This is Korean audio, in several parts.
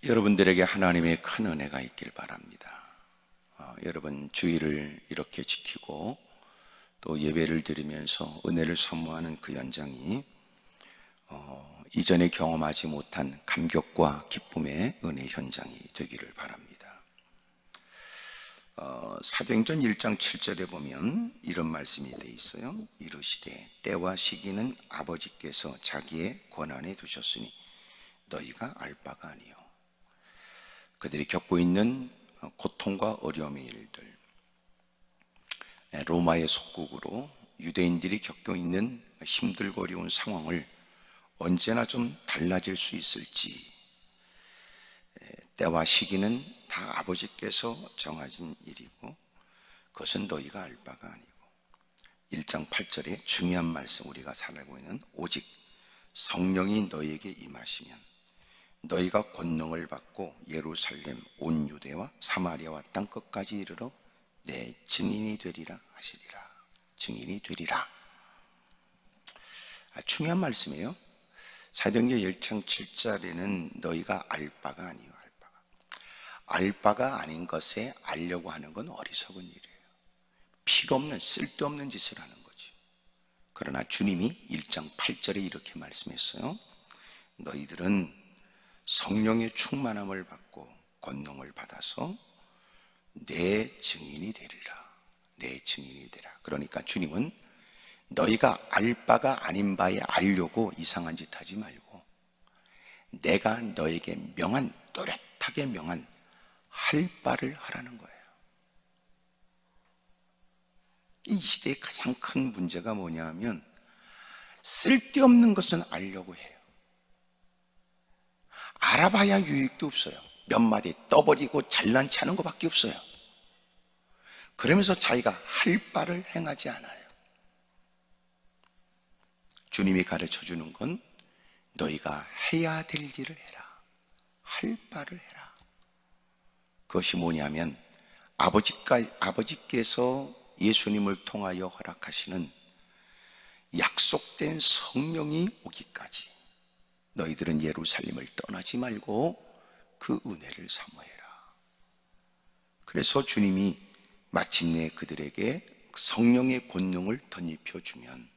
여러분들에게 하나님의 큰 은혜가 있길 바랍니다. 여러분 주일을 이렇게 지키고 또 예배를 드리면서 은혜를 사모하는 그 연장이 이전에 경험하지 못한 감격과 기쁨의 은혜 현장이 되기를 바랍니다. 사도행전 1장 7절에 보면 이런 말씀이 되어 있어요. 이르시되 때와 시기는 아버지께서 자기의 권한에 두셨으니 너희가 알 바가 아니요. 그들이 겪고 있는 고통과 어려움의 일들, 로마의 속국으로 유대인들이 겪고 있는 힘들고 어려운 상황을 언제나 좀 달라질 수 있을지, 때와 시기는 다 아버지께서 정하신 일이고 그것은 너희가 알 바가 아니고, 1장 8절에 중요한 말씀 우리가 살고 있는 오직 성령이 너희에게 임하시면 너희가 권능을 받고 예루살렘 온 유대와 사마리아와 땅끝까지 이르러 내 증인이 되리라 하시리라. 증인이 되리라. 중요한 말씀이에요. 사도행전 1장 7절에는 너희가 알 바가 아니요. 알 바가 아닌 것에 알려고 하는 건 어리석은 일이에요. 필요 없는 쓸데없는 짓을 하는 거지. 그러나 주님이 1장 8절에 이렇게 말씀했어요. 너희들은 성령의 충만함을 받고 권능을 받아서 내 증인이 되리라. 내 증인이 되라. 그러니까 주님은 너희가 알 바가 아닌 바에 알려고 이상한 짓 하지 말고 내가 너에게 명한, 또렷하게 명한 할 바를 하라는 거예요. 이 시대의 가장 큰 문제가 뭐냐 하면 쓸데없는 것은 알려고 해요. 알아봐야 유익도 없어요. 몇 마디 떠버리고 잘난 체하는 것밖에 없어요. 그러면서 자기가 할 바를 행하지 않아요. 주님이 가르쳐주는 건 너희가 해야 될 일을 해라. 할 바를 해라. 그것이 뭐냐면 아버지께서 예수님을 통하여 허락하시는 약속된 성령이 오기까지 너희들은 예루살렘을 떠나지 말고 그 은혜를 사모해라. 그래서 주님이 마침내 그들에게 성령의 권능을 덧입혀 주면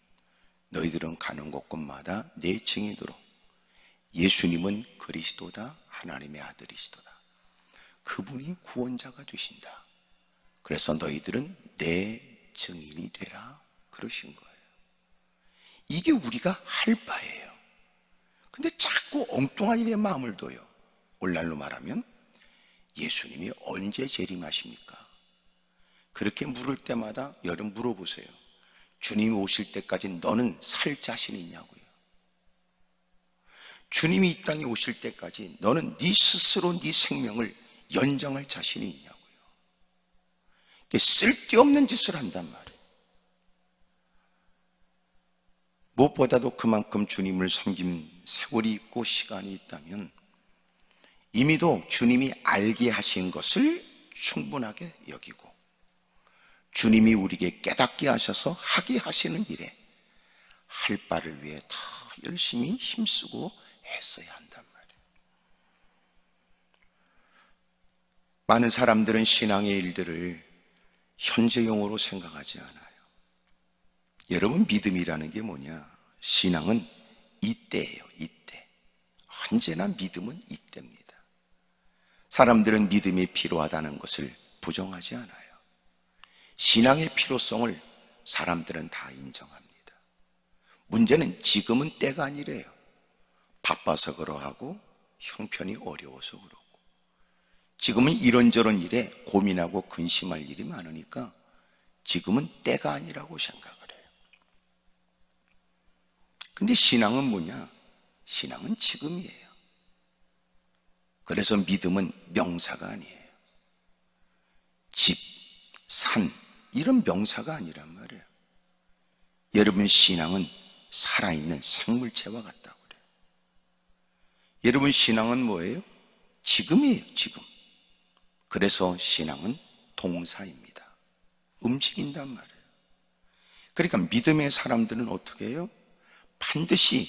너희들은 가는 곳곳마다 내 증인으로 예수님은 그리스도다, 하나님의 아들이시도다. 그분이 구원자가 되신다. 그래서 너희들은 내 증인이 되라 그러신 거예요. 이게 우리가 할 바예요. 근데 자꾸 엉뚱한 일에 마음을 둬요. 오늘날로 말하면 예수님이 언제 재림하십니까? 그렇게 물을 때마다 여러분 물어보세요. 주님이 오실 때까지 너는 살 자신 있냐고요. 주님이 이 땅에 오실 때까지 너는 네 스스로 네 생명을 연장할 자신이 있냐고요. 쓸데없는 짓을 한단 말이에요. 무엇보다도 그만큼 주님을 섬긴 세월이 있고 시간이 있다면 이미도 주님이 알게 하신 것을 충분하게 여기고 주님이 우리에게 깨닫게 하셔서 하게 하시는 일에 할 바를 위해 더 열심히 힘쓰고 애써야 한단 말이에요. 많은 사람들은 신앙의 일들을 현재형으로 생각하지 않아요. 여러분, 믿음이라는 게 뭐냐? 신앙은 이때예요. 이때. 언제나 믿음은 이때입니다. 사람들은 믿음이 필요하다는 것을 부정하지 않아요. 신앙의 필요성을 사람들은 다 인정합니다. 문제는 지금은 때가 아니래요. 바빠서 그러하고 형편이 어려워서 그러고 지금은 이런저런 일에 고민하고 근심할 일이 많으니까 지금은 때가 아니라고 생각을 해요. 근데 신앙은 뭐냐? 신앙은 지금이에요. 그래서 믿음은 명사가 아니에요. 집, 산 이런 명사가 아니란 말이에요. 여러분, 신앙은 살아있는 생물체와 같다고 그래요. 여러분, 신앙은 뭐예요? 지금이에요. 지금. 그래서 신앙은 동사입니다. 움직인단 말이에요. 그러니까 믿음의 사람들은 어떻게 해요? 반드시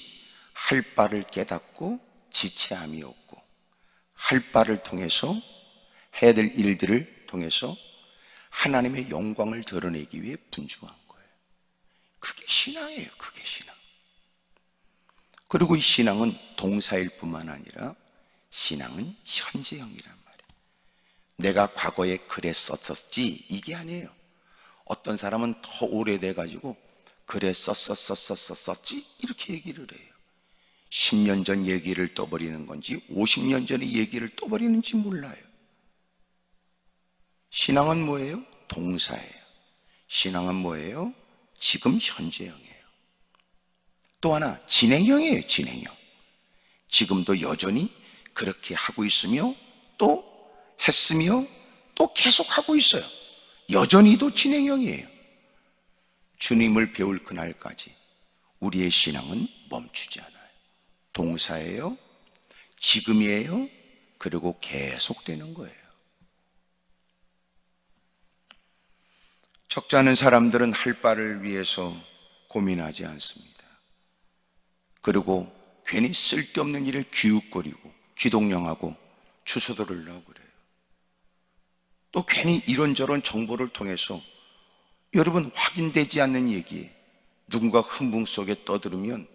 할 바를 깨닫고 지체함이 없고 할 바를 통해서, 해야 될 일들을 통해서 하나님의 영광을 드러내기 위해 분주한 거예요. 그게 신앙이에요. 그게 신앙. 그리고 이 신앙은 동사일 뿐만 아니라 신앙은 현재형이란 말이에요. 내가 과거에 그랬었지 이게 아니에요. 어떤 사람은 더 오래돼가지고 그랬었지 이렇게 얘기를 해요. 10년 전 얘기를 떠버리는 건지 50년 전의 얘기를 떠버리는지 몰라요. 신앙은 뭐예요? 동사예요. 신앙은 뭐예요? 지금 현재형이에요. 또 하나 진행형이에요. 진행형. 지금도 여전히 그렇게 하고 있으며 또 했으며 또 계속 하고 있어요. 여전히도 진행형이에요. 주님을 배울 그날까지 우리의 신앙은 멈추지 않아요. 동사예요. 지금이에요. 그리고 계속되는 거예요. 적지 않은 사람들은 할 바를 위해서 고민하지 않습니다. 그리고 괜히 쓸데없는 일에 기웃거리고 기동령하고 주소들을 넣고 그래요. 또 괜히 이런저런 정보를 통해서 여러분 확인되지 않는 얘기에 누군가 흥분 속에 떠들으면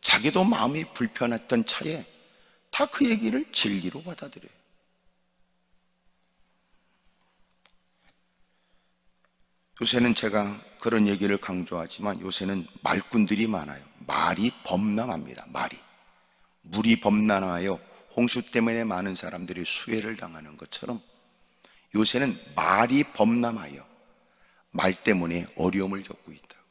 자기도 마음이 불편했던 차에 다 그 얘기를 진리로 받아들여요. 요새는 제가 그런 얘기를 강조하지만 요새는 말꾼들이 많아요. 말이 범람합니다. 물이 범람하여 홍수 때문에 많은 사람들이 수해를 당하는 것처럼 요새는 말이 범람하여 말 때문에 어려움을 겪고 있다고요.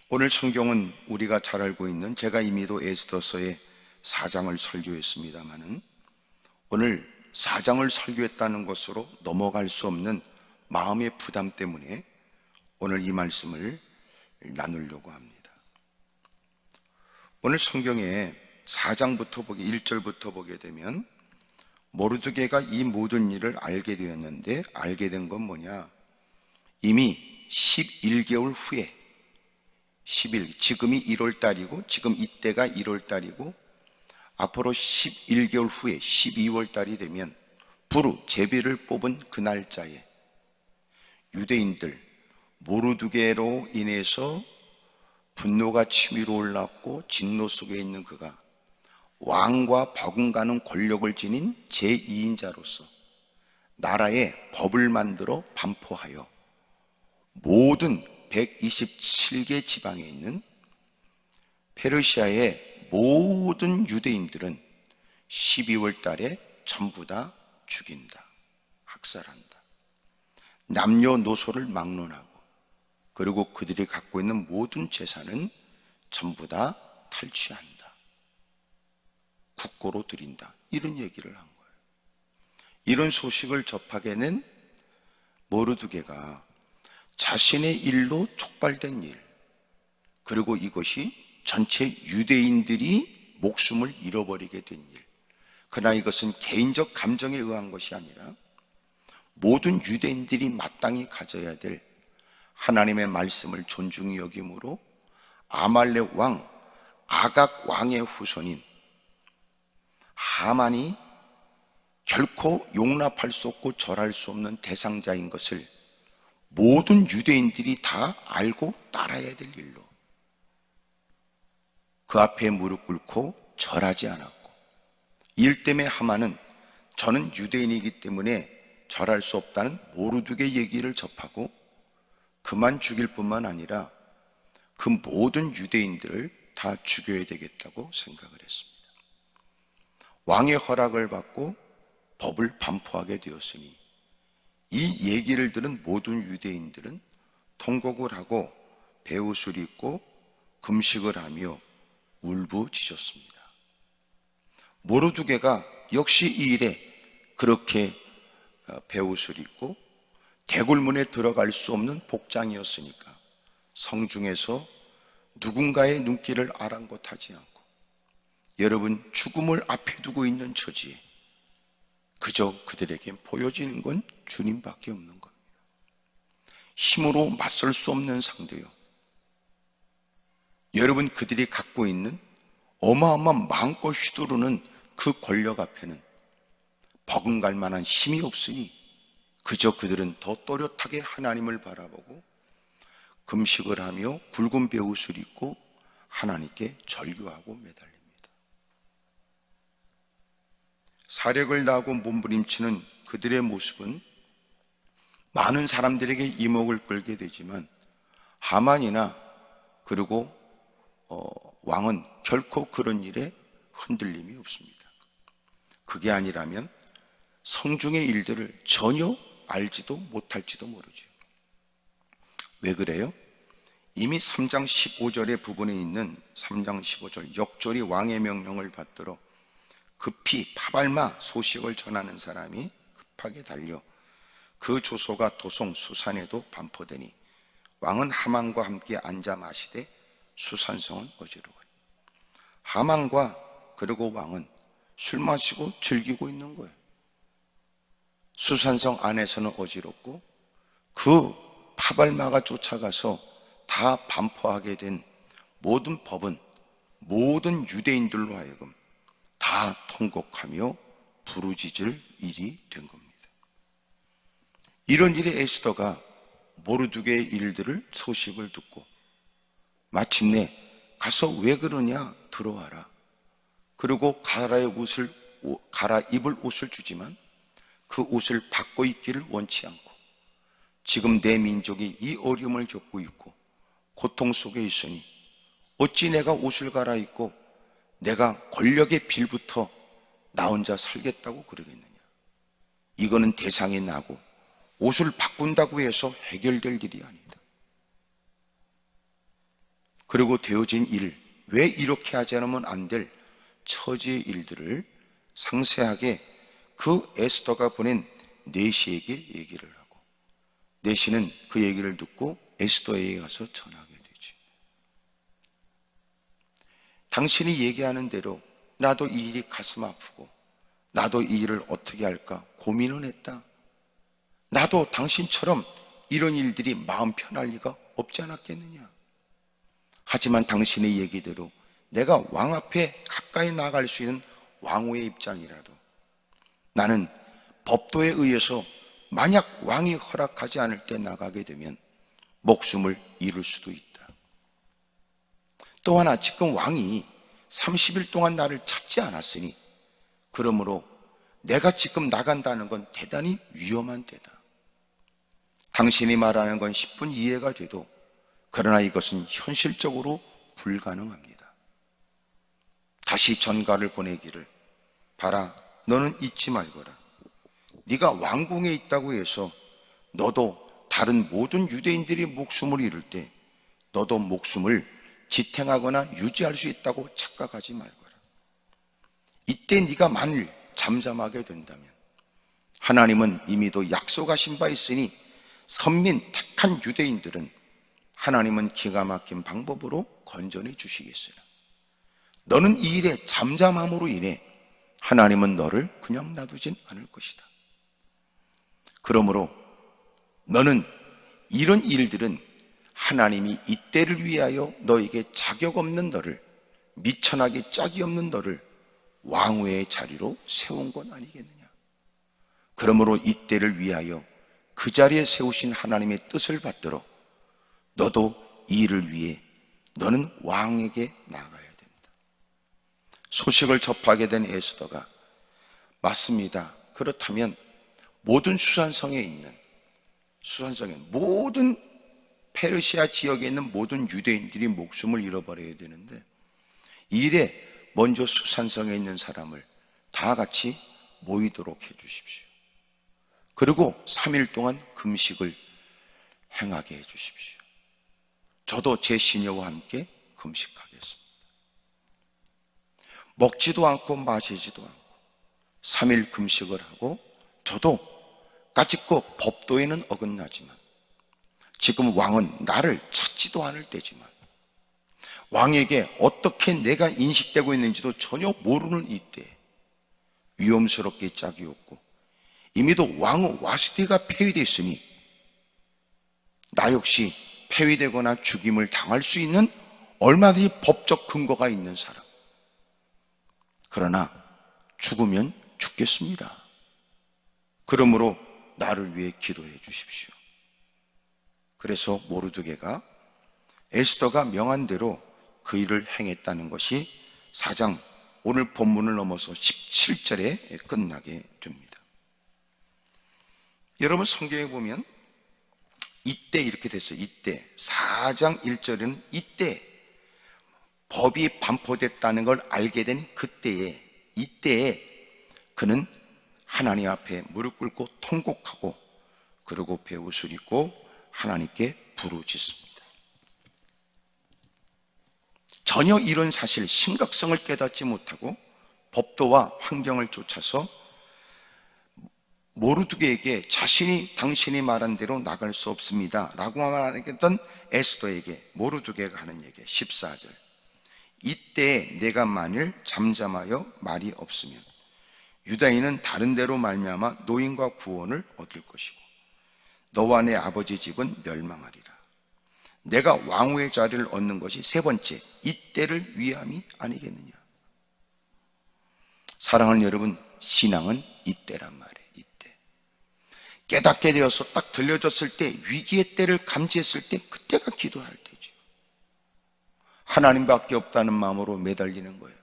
오늘 성경은 우리가 잘 알고 있는, 제가 이미도 에스더서의 4장을 설교했습니다마는 오늘 4장을 설교했다는 것으로 넘어갈 수 없는 마음의 부담 때문에 오늘 이 말씀을 나누려고 합니다. 오늘 성경에 4장부터 1절부터 보게 되면 모르드게가 이 모든 일을 알게 되었는데, 알게 된 건 뭐냐? 이미 11개월 후에, 지금이 1월 달이고 지금 이때가 1월 달이고 앞으로 11개월 후에 12월 달이 되면 부르 제비를 뽑은 그 날짜에 유대인들 모르드게로 인해서 분노가 치밀어 올랐고 진노 속에 있는 그가 왕과 버금가는 권력을 지닌 제2인자로서 나라에 법을 만들어 반포하여 모든 127개 지방에 있는 페르시아의 모든 유대인들은 12월 달에 전부 다 죽인다, 학살한다. 남녀노소를 막론하고 그리고 그들이 갖고 있는 모든 재산은 전부 다 탈취한다, 국고로 드린다, 이런 얘기를 한 거예요. 이런 소식을 접하게 된 모르드게가 자신의 일로 촉발된 일, 그리고 이것이 전체 유대인들이 목숨을 잃어버리게 된 일, 그러나 이것은 개인적 감정에 의한 것이 아니라 모든 유대인들이 마땅히 가져야 될 하나님의 말씀을 존중히 여김으로 아말렉 왕 아각 왕의 후손인 하만이 결코 용납할 수 없고 절할 수 없는 대상자인 것을 모든 유대인들이 다 알고 따라야 될 일로 그 앞에 무릎 꿇고 절하지 않았고, 일 때문에 하만은 저는 유대인이기 때문에 절할 수 없다는 모르드게 얘기를 접하고 그만 죽일 뿐만 아니라 그 모든 유대인들을 다 죽여야 되겠다고 생각을 했습니다. 왕의 허락을 받고 법을 반포하게 되었으니 이 얘기를 들은 모든 유대인들은 통곡을 하고 베옷을 입고 금식을 하며 울부짖었습니다. 모르드게가 역시 이 일에 그렇게 베옷을 입고 대궐문에 들어갈 수 없는 복장이었으니까 성중에서 누군가의 눈길을 아랑곳하지 않고, 여러분 죽음을 앞에 두고 있는 처지에 그저 그들에게 보여지는 건 주님밖에 없는 겁니다. 힘으로 맞설 수 없는 상대요. 여러분 그들이 갖고 있는 어마어마한 마음껏 휘두르는 그 권력 앞에는 버금갈 만한 힘이 없으니 그저 그들은 더 또렷하게 하나님을 바라보고 금식을 하며 굵은 베옷을 입고 하나님께 절규하고 매달립니다. 사력을 다하고 몸부림치는 그들의 모습은 많은 사람들에게 이목을 끌게 되지만 하만이나 그리고 왕은 결코 그런 일에 흔들림이 없습니다. 그게 아니라면 성중의 일들을 전혀 알지도 못할지도 모르죠. 왜 그래요? 이미 3장 15절의 부분에 있는 3장 15절 역절이 왕의 명령을 받들어 급히 파발마 소식을 전하는 사람이 급하게 달려 그 조소가 도성 수산에도 반포되니 왕은 하만과 함께 앉아 마시되 수산성은 어지러워요. 하만과 그리고 왕은 술 마시고 즐기고 있는 거예요. 수산성 안에서는 어지럽고 그 파발마가 쫓아가서 다 반포하게 된 모든 법은 모든 유대인들로 하여금 다 통곡하며 부르짖을 일이 된 겁니다. 이런 일에 에스더가 모르드게의 일들을 소식을 듣고 마침내 가서 왜 그러냐 들어와라. 그리고 갈아입을 옷을 주지만 그 옷을 바꿔 입기를 원치 않고 지금 내 민족이 이 어려움을 겪고 있고 고통 속에 있으니 어찌 내가 옷을 갈아입고 내가 권력의 빌부터 나 혼자 살겠다고 그러겠느냐. 이거는 대상이 나고 옷을 바꾼다고 해서 해결될 일이 아니다. 그리고 되어진 일, 왜 이렇게 하지 않으면 안 될 처지의 일들을 상세하게 그 에스더가 보낸 내시에게 얘기를 하고 내시는 그 얘기를 듣고 에스더에게 가서 전하게 되지. 당신이 얘기하는 대로 나도 이 일이 가슴 아프고 나도 이 일을 어떻게 할까 고민은 했다. 나도 당신처럼 이런 일들이 마음 편할 리가 없지 않았겠느냐. 하지만 당신의 얘기대로 내가 왕 앞에 가까이 나갈 수 있는 왕후의 입장이라도 나는 법도에 의해서 만약 왕이 허락하지 않을 때 나가게 되면 목숨을 잃을 수도 있다. 또 하나 지금 왕이 30일 동안 나를 찾지 않았으니 그러므로 내가 지금 나간다는 건 대단히 위험한 때다. 당신이 말하는 건 10분 이해가 돼도 그러나 이것은 현실적으로 불가능합니다. 다시 전가를 보내기를 봐라 너는 잊지 말거라. 네가 왕궁에 있다고 해서 너도 다른 모든 유대인들이 목숨을 잃을 때 너도 목숨을 지탱하거나 유지할 수 있다고 착각하지 말거라. 이때 네가 만일 잠잠하게 된다면 하나님은 이미도 약속하신 바 있으니 선민 택한 유대인들은 하나님은 기가 막힌 방법으로 건져내 주시겠으나 너는 이 일에 잠잠함으로 인해 하나님은 너를 그냥 놔두진 않을 것이다. 그러므로 너는 이런 일들은 하나님이 이때를 위하여 너에게 자격 없는 너를 미천하게 짝이 없는 너를 왕후의 자리로 세운 건 아니겠느냐. 그러므로 이때를 위하여 그 자리에 세우신 하나님의 뜻을 받들어 너도 이 일을 위해 너는 왕에게 나가야 된다. 소식을 접하게 된 에스더가 맞습니다. 그렇다면 모든 수산성에 모든 페르시아 지역에 있는 모든 유대인들이 목숨을 잃어버려야 되는데 이 일에 먼저 수산성에 있는 사람을 다 같이 모이도록 해 주십시오. 그리고 3일 동안 금식을 행하게 해 주십시오. 저도 제 시녀와 함께 금식하겠습니다. 먹지도 않고 마시지도 않고 3일 금식을 하고 저도 까짓거 법도에는 어긋나지만 지금 왕은 나를 찾지도 않을 때지만 왕에게 어떻게 내가 인식되고 있는지도 전혀 모르는 이때 위험스럽게 짝이 없고 이미도 왕후 와스티가 폐위됐으니 나 역시 폐위되거나 죽임을 당할 수 있는 얼마든지 법적 근거가 있는 사람 그러나 죽으면 죽겠습니다. 그러므로 나를 위해 기도해 주십시오. 그래서 모르드게가 에스더가 명한 대로 그 일을 행했다는 것이 4장 오늘 본문을 넘어서 17절에 끝나게 됩니다. 여러분 성경에 보면 이때 이렇게 됐어요. 이때 4장 1절에는 이때 법이 반포됐다는 걸 알게 된 그때에 이때에 그는 하나님 앞에 무릎 꿇고 통곡하고 그리고 배옷을 입고 하나님께 부르짖습니다. 전혀 이런 사실 심각성을 깨닫지 못하고 법도와 환경을 쫓아서 모르드게에게 당신이 말한 대로 나갈 수 없습니다 라고 말하겠던 에스더에게 모르드게가 하는 얘기 14절 이때 내가 만일 잠잠하여 말이 없으면 유다인은 다른 데로 말미암아 노임과 구원을 얻을 것이고 너와 내 아버지 집은 멸망하리라. 내가 왕후의 자리를 얻는 것이 세 번째 이때를 위함이 아니겠느냐. 사랑하는 여러분, 신앙은 이때란 말이에요. 이때 깨닫게 되어서 딱 들려졌을 때 위기의 때를 감지했을 때 그때가 기도할 때죠. 하나님밖에 없다는 마음으로 매달리는 거예요.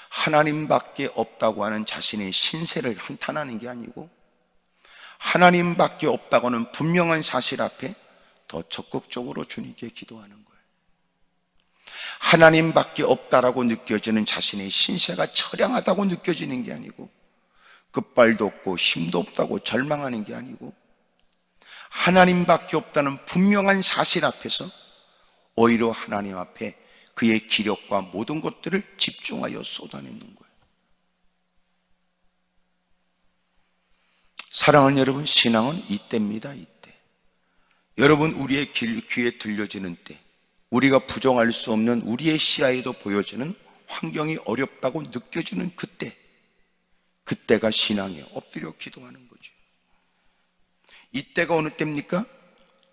하나님밖에 없다고 하는 자신의 신세를 한탄하는 게 아니고 하나님밖에 없다고 하는 분명한 사실 앞에 더 적극적으로 주님께 기도하는 거예요. 하나님밖에 없다라고 느껴지는 자신의 신세가 처량하다고 느껴지는 게 아니고 끝발도 없고 힘도 없다고 절망하는 게 아니고 하나님밖에 없다는 분명한 사실 앞에서 오히려 하나님 앞에 그의 기력과 모든 것들을 집중하여 쏟아내는 거예요. 사랑하는 여러분, 신앙은 이때입니다. 이때. 여러분, 우리의 귀에 들려지는 때, 우리가 부정할 수 없는 우리의 시야에도 보여지는 환경이 어렵다고 느껴지는 그때, 그때가 신앙이에요. 엎드려 기도하는 거죠. 이때가 어느 때입니까?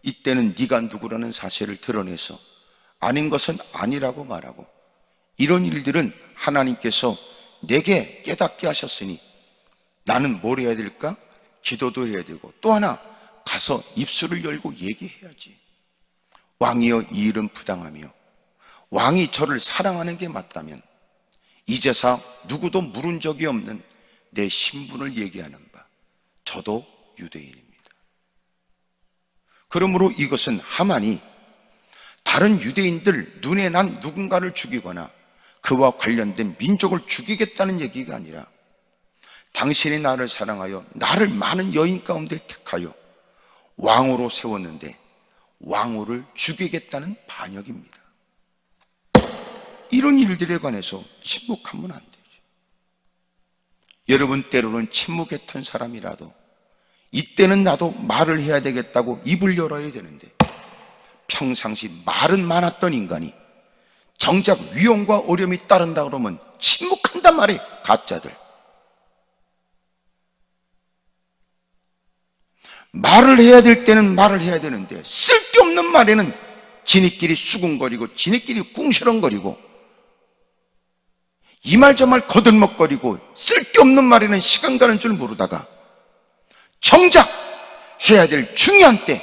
이때는 네가 누구라는 사실을 드러내서 아닌 것은 아니라고 말하고, 이런 일들은 하나님께서 내게 깨닫게 하셨으니 나는 뭘 해야 될까? 기도도 해야 되고, 또 하나 가서 입술을 열고 얘기해야지. 왕이여, 이 일은 부당하며 왕이 저를 사랑하는 게 맞다면 이제사 누구도 물은 적이 없는 내 신분을 얘기하는 바, 저도 유대인입니다. 그러므로 이것은 하만이 다른 유대인들 눈에 난 누군가를 죽이거나 그와 관련된 민족을 죽이겠다는 얘기가 아니라 당신이 나를 사랑하여 나를 많은 여인 가운데 택하여 왕으로 세웠는데 왕후를 죽이겠다는 반역입니다. 이런 일들에 관해서 침묵하면 안 되죠. 여러분, 때로는 침묵했던 사람이라도 이때는 나도 말을 해야 되겠다고 입을 열어야 되는데 평상시 말은 많았던 인간이 정작 위험과 어려움이 따른다 그러면 침묵한단 말이에요. 가짜들. 말을 해야 될 때는 말을 해야 되는데 쓸데없는 말에는 지네끼리 수군거리고 지네끼리 꿍시렁거리고 이 말 저 말 거들먹거리고 쓸데없는 말에는 시간 가는 줄 모르다가 정작 해야 될 중요한 때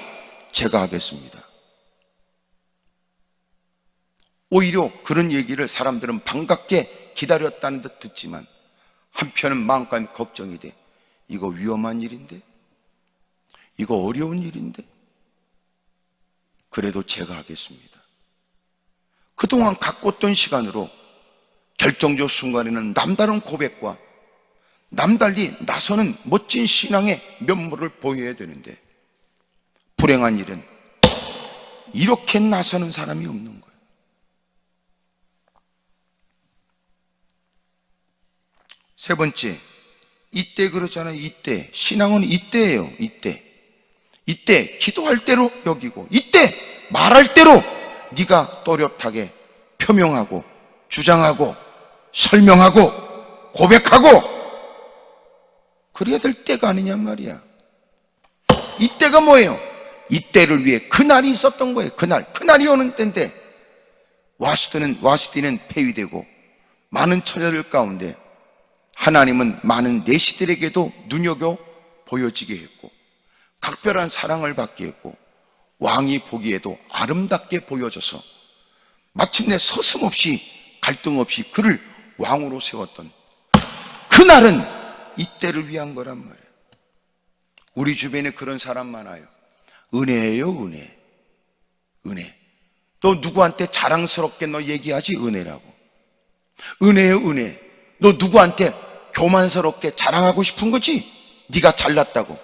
제가 하겠습니다. 오히려 그런 얘기를 사람들은 반갑게 기다렸다는 듯 듣지만 한편은 마음까지 걱정이 돼. 이거 위험한 일인데, 이거 어려운 일인데, 그래도 제가 하겠습니다. 그동안 갖고 있던 시간으로 결정적 순간에는 남다른 고백과 남달리 나서는 멋진 신앙의 면모를 보여야 되는데 불행한 일은 이렇게 나서는 사람이 없는 거예요. 세 번째, 이때 그러잖아요. 이때. 신앙은 이때예요. 이때 기도할 때로 여기고, 이때 말할 때로 네가 또렷하게 표명하고 주장하고 설명하고 고백하고 그래야 될 때가 아니냔 말이야. 이때가 뭐예요? 이때를 위해 그날이 있었던 거예요. 그날이 오는 때인데 와시디는 폐위되고 많은 처녀들 가운데 하나님은 많은 내시들에게도 눈여겨 보여지게 했고 각별한 사랑을 받게 했고 왕이 보기에도 아름답게 보여져서 마침내 서슴없이 갈등 없이 그를 왕으로 세웠던 그날은 이때를 위한 거란 말이에요. 우리 주변에 그런 사람 많아요. 은혜예요, 은혜. 은혜. 너 누구한테 자랑스럽게 너 얘기하지? 은혜라고. 은혜예요, 은혜. 너 누구한테 교만스럽게 자랑하고 싶은 거지? 네가 잘났다고.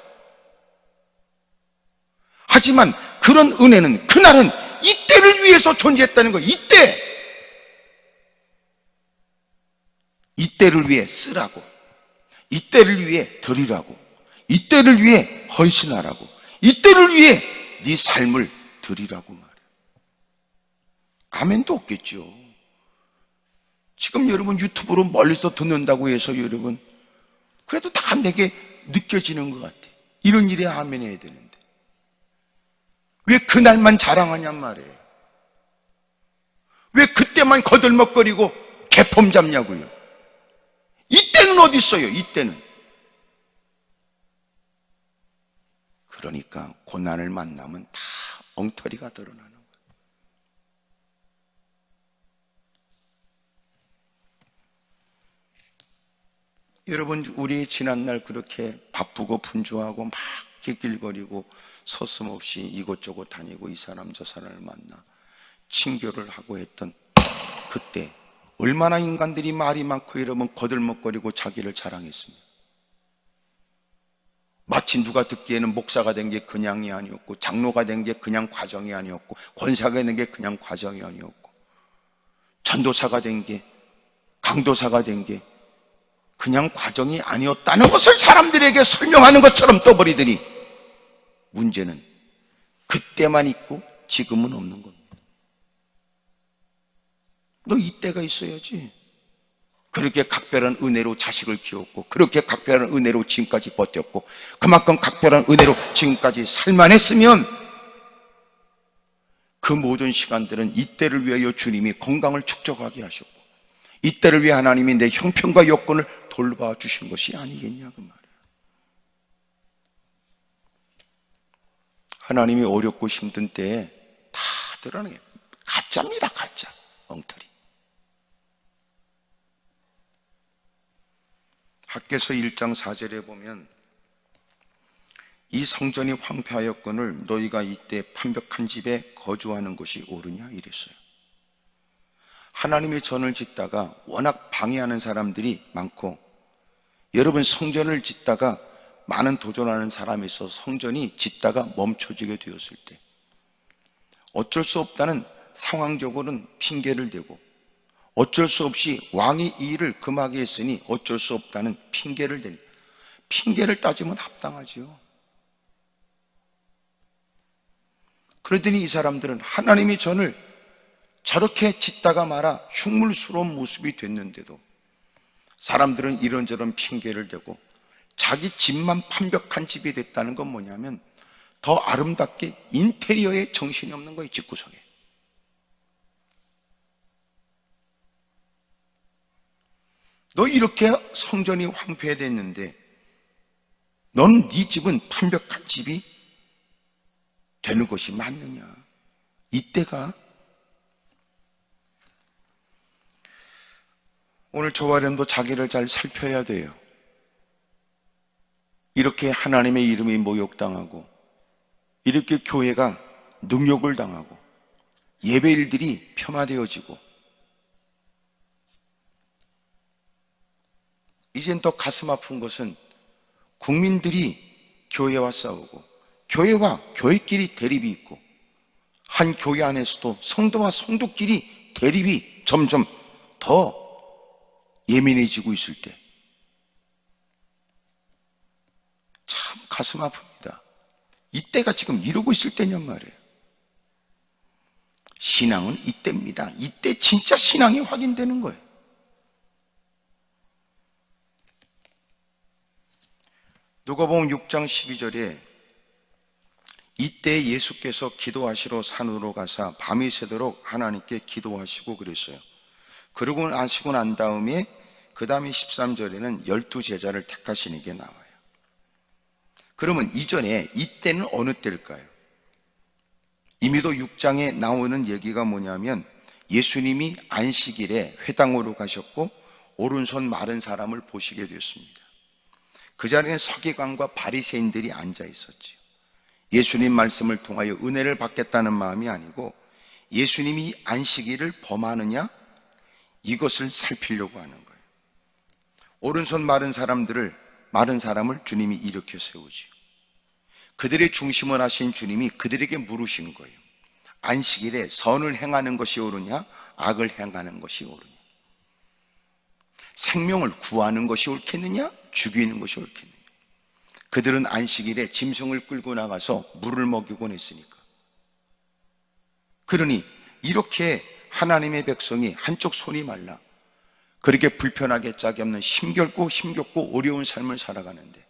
하지만 그런 은혜는 그날은 이때를 위해서 존재했다는 거예요. 이때를 위해 쓰라고, 이때를 위해 드리라고, 이때를 위해 헌신하라고, 이때를 위해 네 삶을 드리라고 말해요. 아멘도 없겠죠. 지금 여러분 유튜브로 멀리서 듣는다고 해서 여러분 그래도 다 내게 느껴지는 것 같아. 이런 일에 아멘 해야 되는데 왜 그날만 자랑하냔 말이에요. 왜 그때만 거들먹거리고 개폼 잡냐고요. 이때는 어디 있어요? 이때는. 그러니까 고난을 만나면 다 엉터리가 드러나는 거예요. 여러분, 우리 지난날 그렇게 바쁘고 분주하고 막 길길거리고 서슴없이 이곳저곳 다니고 이 사람 저 사람을 만나 친교를 하고 했던 그때 얼마나 인간들이 말이 많고 여러분 거들먹거리고 자기를 자랑했습니다. 마치 누가 듣기에는 목사가 된 게 그냥이 아니었고 장로가 된 게 그냥 과정이 아니었고 권사가 된 게 그냥 과정이 아니었고 전도사가 된 게 강도사가 된 게 그냥 과정이 아니었다는 것을 사람들에게 설명하는 것처럼 떠버리더니 문제는 그때만 있고 지금은 없는 겁니다. 너 이때가 있어야지. 그렇게 각별한 은혜로 자식을 키웠고 그렇게 각별한 은혜로 지금까지 버텼고 그만큼 각별한 은혜로 지금까지 살만했으면 그 모든 시간들은 이때를 위하여 주님이 건강을 축적하게 하셨고 이때를 위해 하나님이 내 형편과 여건을 돌봐 주신 것이 아니겠냐 그 말이에요. 하나님이 어렵고 힘든 때에 다 드러나게 가짜입니다. 가짜, 엉터리. 학개서 1장 4절에 보면 이 성전이 황폐하였거늘 너희가 이때 판벽한 집에 거주하는 것이 옳으냐 이랬어요. 하나님의 전을 짓다가 워낙 방해하는 사람들이 많고 여러분 성전을 짓다가 많은 도전하는 사람이 있어서 성전이 짓다가 멈춰지게 되었을 때 어쩔 수 없다는 상황적으로는 핑계를 대고 어쩔 수 없이 왕이 이 일을 금하게 했으니 어쩔 수 없다는 핑계를 대니 핑계를 따지면 합당하지요. 그러더니 이 사람들은 하나님이 전을 저렇게 짓다가 말아 흉물스러운 모습이 됐는데도 사람들은 이런저런 핑계를 대고 자기 집만 판벽한 집이 됐다는 건 뭐냐면 더 아름답게 인테리어에 정신이 없는 거예요. 집구석에. 너 이렇게 성전이 황폐됐는데 넌 네 집은 판벽한 집이 되는 것이 맞느냐. 이때가 오늘 저와 여러분도 자기를 잘 살펴야 돼요. 이렇게 하나님의 이름이 모욕당하고 이렇게 교회가 능욕을 당하고 예배일들이 폄하되어지고 이젠 더 가슴 아픈 것은 국민들이 교회와 싸우고 교회와 교회끼리 대립이 있고 한 교회 안에서도 성도와 성도끼리 대립이 점점 더 예민해지고 있을 때 참 가슴 아픕니다. 이때가 지금 이러고 있을 때냔 말이에요. 신앙은 이때입니다. 이때 진짜 신앙이 확인되는 거예요. 누가복음 6장 12절에 이때 예수께서 기도하시러 산으로 가사 밤이 새도록 하나님께 기도하시고 그랬어요. 그러고 나시고 난 다음에 그 다음에 13절에는 12제자를 택하시는 게 나와요. 그러면 이전에 이때는 어느 때일까요? 이미도 6장에 나오는 얘기가 뭐냐면 예수님이 안식일에 회당으로 가셨고 오른손 마른 사람을 보시게 됐습니다. 그 자리에 서기관과 바리새인들이 앉아 있었지요. 예수님 말씀을 통하여 은혜를 받겠다는 마음이 아니고 예수님이 안식일을 범하느냐 이것을 살피려고 하는 거예요. 오른손 마른 사람을 주님이 일으켜 세우지요. 그들의 중심을 하신 주님이 그들에게 물으신 거예요. 안식일에 선을 행하는 것이 옳으냐 악을 행하는 것이 옳으냐, 생명을 구하는 것이 옳겠느냐 죽이는 것이 옳겠느냐. 그들은 안식일에 짐승을 끌고 나가서 물을 먹이곤 했으니까. 그러니 이렇게 하나님의 백성이 한쪽 손이 말라 그렇게 불편하게 짝이 없는 힘겹고 어려운 삶을 살아가는데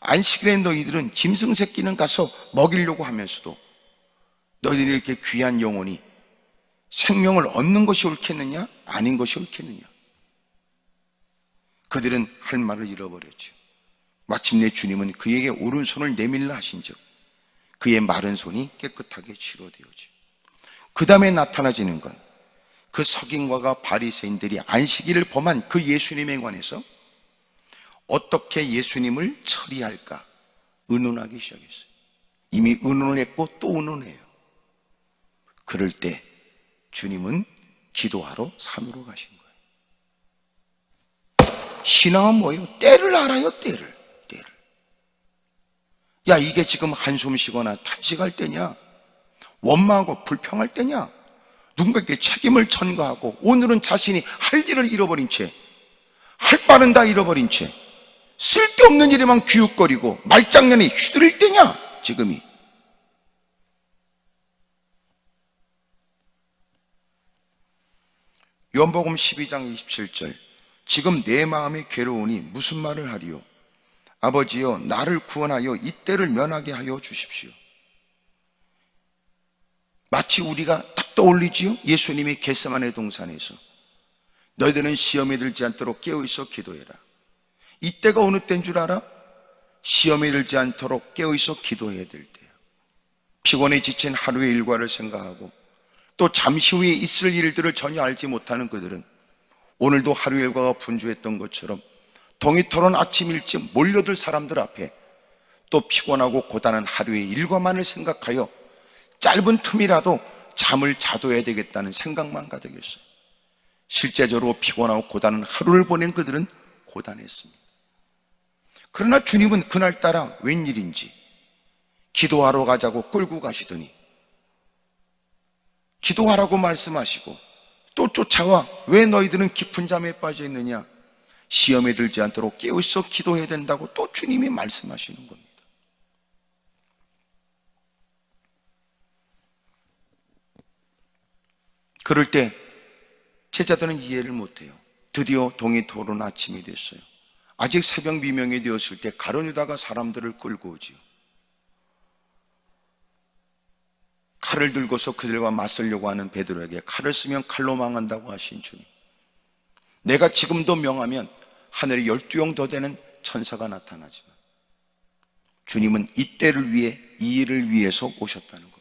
안식일에 너희들은 짐승 새끼는 가서 먹이려고 하면서도 너희들이 이렇게 귀한 영혼이 생명을 얻는 것이 옳겠느냐 아닌 것이 옳겠느냐. 그들은 할 말을 잃어버렸죠. 마침내 주님은 그에게 오른손을 내밀라 하신즉 그의 마른 손이 깨끗하게 치료되었죠. 그 다음에 나타나지는 건 그 서기관과 바리새인들이 안식일을 범한 그 예수님에 관해서 어떻게 예수님을 처리할까 의논하기 시작했어요. 이미 의논을 했고 또 의논해요. 그럴 때 주님은 기도하러 산으로 가신 거예요. 신앙은 뭐예요? 때를 알아요. 때를. 야, 이게 지금 한숨 쉬거나 탄식할 때냐, 원망하고 불평할 때냐, 누군가에게 책임을 전가하고 오늘은 자신이 할 일을 잃어버린 채, 할 바는 다 잃어버린 채 쓸데없는 일에만 기웃거리고 말장난에 휘두를 때냐 지금이. 요한복음 12장 27절 지금 내 마음이 괴로우니 무슨 말을 하리요 아버지여 나를 구원하여 이때를 면하게 하여 주십시오. 마치 우리가 딱 떠올리지요. 예수님이 겟세마네 동산에서 너희들은 시험에 들지 않도록 깨어있어 기도해라. 이때가 어느 때인 줄 알아? 시험에 들지 않도록 깨어있어 기도해야 될 때야. 피곤해 지친 하루의 일과를 생각하고 또 잠시 후에 있을 일들을 전혀 알지 못하는 그들은 오늘도 하루 일과가 분주했던 것처럼 동이토론 아침 일찍 몰려들 사람들 앞에 또 피곤하고 고단한 하루의 일과만을 생각하여 짧은 틈이라도 잠을 자둬야 되겠다는 생각만 가득했어요. 실제적으로 피곤하고 고단한 하루를 보낸 그들은 고단했습니다. 그러나 주님은 그날따라 웬일인지 기도하러 가자고 끌고 가시더니 기도하라고 말씀하시고 또 쫓아와 왜 너희들은 깊은 잠에 빠져 있느냐, 시험에 들지 않도록 깨어있어 기도해야 된다고 또 주님이 말씀하시는 겁니다. 그럴 때 제자들은 이해를 못해요. 드디어 동이토론 아침이 됐어요. 아직 새벽 미명이 되었을 때 가룟 유다가 사람들을 끌고 오지요. 칼을 들고서 그들과 맞서려고 하는 베드로에게 칼을 쓰면 칼로 망한다고 하신 주님, 내가 지금도 명하면 하늘에 12영 더 되는 천사가 나타나지만 주님은 이때를 위해 이 일을 위해서 오셨다는 겁니다.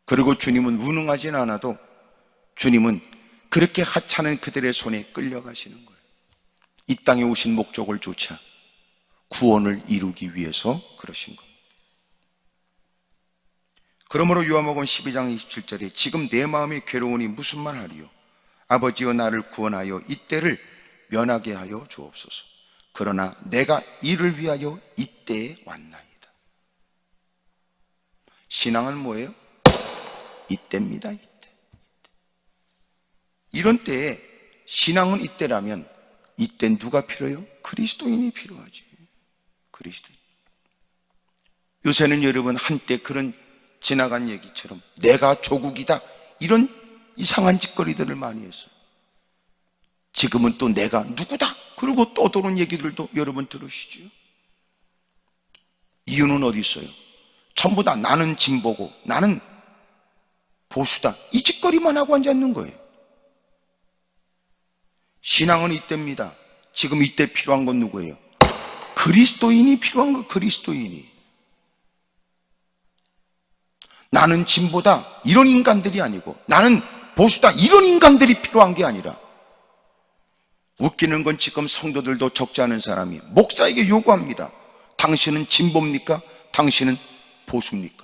그리고 주님은 무능하진 않아도 주님은 그렇게 하찮은 그들의 손에 끌려가시는 거예요. 이 땅에 오신 목적을 쫓아 구원을 이루기 위해서 그러신 겁니다. 그러므로 요한복음 12장 27절에 지금 내 마음이 괴로우니 무슨 말 하리요 아버지여 나를 구원하여 이때를 면하게 하여 주옵소서. 그러나 내가 이를 위하여 이때에 왔나이다. 신앙은 뭐예요? 이때입니다. 이때. 이런 때에 신앙은 이때라면 이때 누가 필요해요? 그리스도인이 필요하지. 그리스도인. 요새는 여러분 한때 그런 지나간 얘기처럼 내가 조국이다 이런 이상한 짓거리들을 많이 했어요. 지금은 또 내가 누구다 그리고 떠도는 얘기들도 여러분 들으시죠? 이유는 어디 있어요? 전부 다 나는 진보고 나는 보수다 이 짓거리만 하고 앉아 있는 거예요. 신앙은 이때입니다. 지금 이때 필요한 건 누구예요? 그리스도인이 필요한 거. 그리스도인이. 나는 진보다 이런 인간들이 아니고, 나는 보수다 이런 인간들이 필요한 게 아니라, 웃기는 건 지금 성도들도 적지 않은 사람이 목사에게 요구합니다. 당신은 진보입니까? 당신은 보수입니까?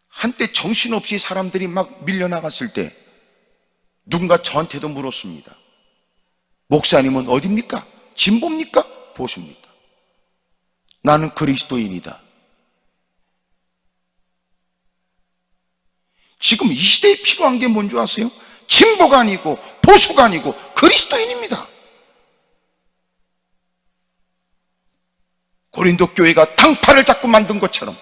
한때 정신없이 사람들이 막 밀려나갔을 때 누군가 저한테도 물었습니다. 목사님은 어디입니까? 진보입니까? 보수입니까? 나는 그리스도인이다. 지금 이 시대에 필요한 게 뭔지 아세요? 진보가 아니고 보수가 아니고 그리스도인입니다. 고린도 교회가 당파를 자꾸 만든 것처럼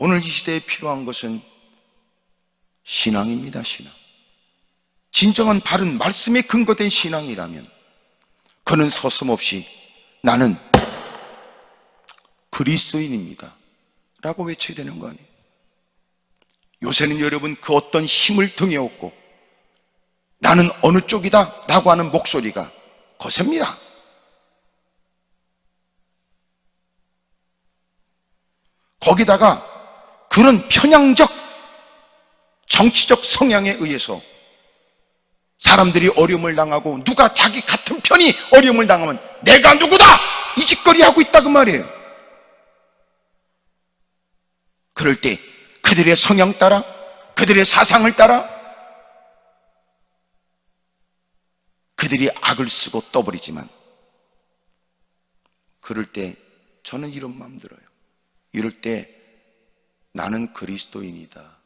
오늘 이 시대에 필요한 것은 신앙입니다. 신앙. 진정한 바른 말씀에 근거된 신앙이라면 그는 서슴없이 나는 그리스도인입니다 라고 외쳐야 되는 거 아니에요? 요새는 여러분 그 어떤 힘을 등에 업고 나는 어느 쪽이다 라고 하는 목소리가 거셉니다. 거기다가 그런 편향적 정치적 성향에 의해서 사람들이 어려움을 당하고, 누가 자기 같은 편이 어려움을 당하면 내가 누구다! 이 짓거리 하고 있다 그 말이에요. 그럴 때 그들의 성향 따라, 그들의 사상을 따라 그들이 악을 쓰고 떠버리지만, 그럴 때 저는 이런 마음 들어요. 이럴 때 나는 그리스도인이다.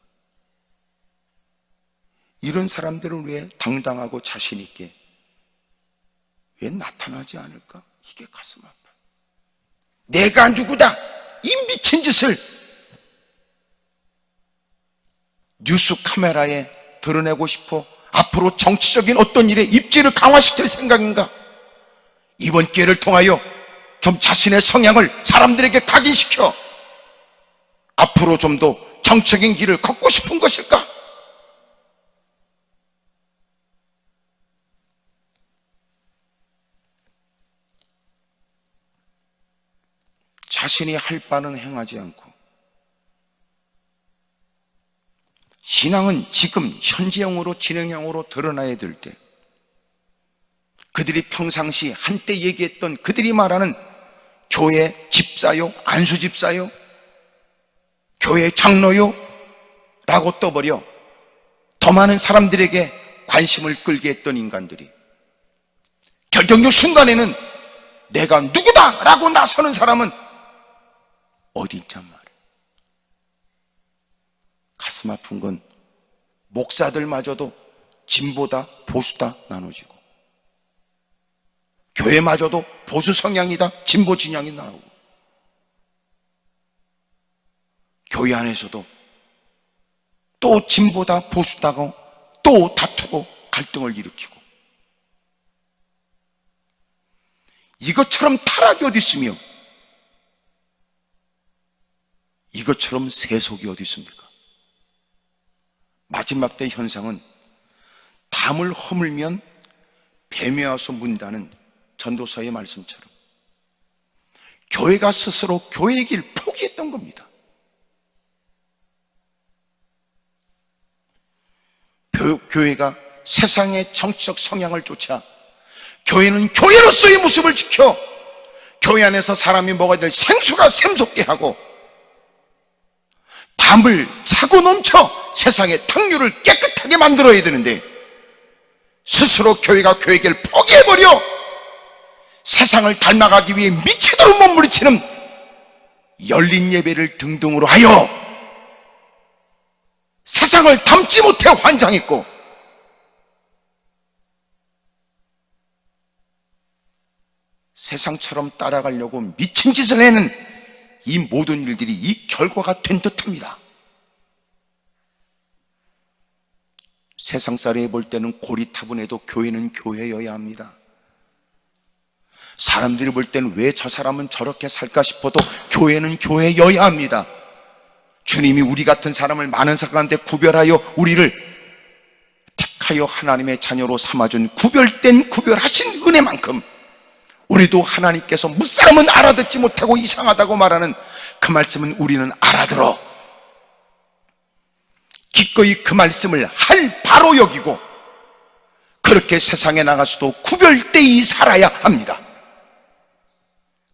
이런 사람들은 왜 당당하고 자신 있게 왜 나타나지 않을까? 이게 가슴 아파요. 내가 누구다! 이 미친 짓을 뉴스 카메라에 드러내고 싶어 앞으로 정치적인 어떤 일에 입지를 강화시킬 생각인가? 이번 기회를 통하여 좀 자신의 성향을 사람들에게 각인시켜 앞으로 좀 더 정치적인 길을 걷고 싶은 것일까? 자신이 할 바는 행하지 않고, 신앙은 지금 현재형으로 진행형으로 드러나야 될 때, 그들이 평상시 한때 얘기했던 그들이 말하는 교회 집사요? 안수 집사요? 교회 장로요? 라고 떠버려 더 많은 사람들에게 관심을 끌게 했던 인간들이 결정적 순간에는 내가 누구다! 라고 나서는 사람은 어디 있냔 말이에요. 가슴 아픈 건 목사들마저도 진보다 보수다 나눠지고, 교회마저도 보수 성향이다 진보 진영이 나오고, 교회 안에서도 또 진보다 보수다고 또 다투고 갈등을 일으키고, 이것처럼 타락이 어디 있으며 이것처럼 세속이 어디 있습니까? 마지막 때 현상은 담을 허물면 뱀이 와서 문다는 전도서의 말씀처럼 교회가 스스로 교회의 길 포기했던 겁니다. 교회가 세상의 정치적 성향을 쫓아 교회는 교회로서의 모습을 지켜 교회 안에서 사람이 먹어야 될 생수가 샘솟게 하고, 담을 차고 넘쳐 세상의 탕류를 깨끗하게 만들어야 되는데 스스로 교회가 교회의 길을 포기해버려 세상을 닮아가기 위해 미치도록 몸부림치는 열린 예배를 등등으로 하여 세상을 닮지 못해 환장했고, 세상처럼 따라가려고 미친 짓을 해는 이 모든 일들이 이 결과가 된 듯합니다. 세상 사람이 볼 때는 고리타분해도 교회는 교회여야 합니다. 사람들이 볼 때는 왜 저 사람은 저렇게 살까 싶어도 교회는 교회여야 합니다. 주님이 우리 같은 사람을 많은 사람한테 구별하여 우리를 택하여 하나님의 자녀로 삼아준 구별하신 은혜만큼 우리도 하나님께서 무사람은 알아듣지 못하고 이상하다고 말하는 그 말씀은 우리는 알아들어 기꺼이 그 말씀을 할 바로 여기고 그렇게 세상에 나가서도 구별되이 살아야 합니다.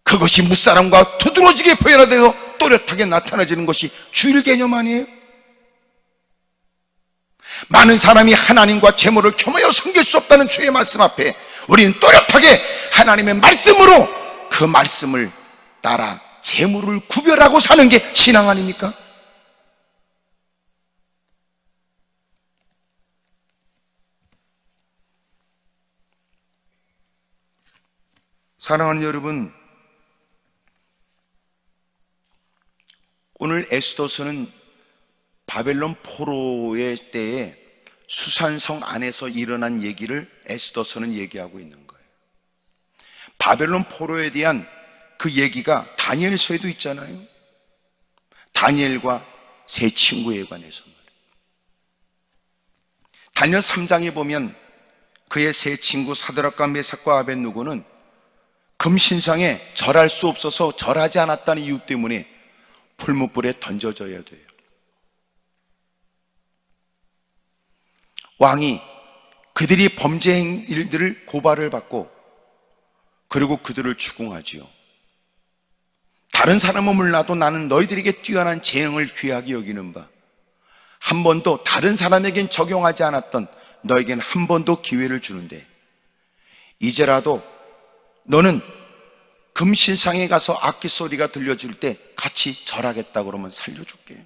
그것이 무사람과 두드러지게 표현하되어 또렷하게 나타나지는 것이 주일 개념 아니에요? 많은 사람이 하나님과 재물을 겸하여 섬길 수 없다는 주의 말씀 앞에 우리는 또렷하게 하나님의 말씀으로 그 말씀을 따라 재물을 구별하고 사는 게 신앙 아닙니까? 사랑하는 여러분, 오늘 에스더서는 바벨론 포로의 때에 수산성 안에서 일어난 얘기를 에스더서는 얘기하고 있는 거예요. 바벨론 포로에 대한 그 얘기가 다니엘서에도 있잖아요. 다니엘과 세 친구에 관해서. 다니엘 3장에 보면 그의 세 친구 사드락과 메삭과 아벳느고는 금신상에 절할 수 없어서 절하지 않았다는 이유 때문에 풀무불에 던져져야 돼요. 왕이 그들이 범죄한 일들을 고발을 받고 그리고 그들을 추궁하지요. 다른 사람은 몰라도 나는 너희들에게 뛰어난 재능을 귀하게 여기는 바 한 번도 다른 사람에겐 적용하지 않았던 너에겐 한 번도 기회를 주는데 이제라도 너는 금신상에 가서 악기 소리가 들려줄 때 같이 절하겠다 그러면 살려줄게.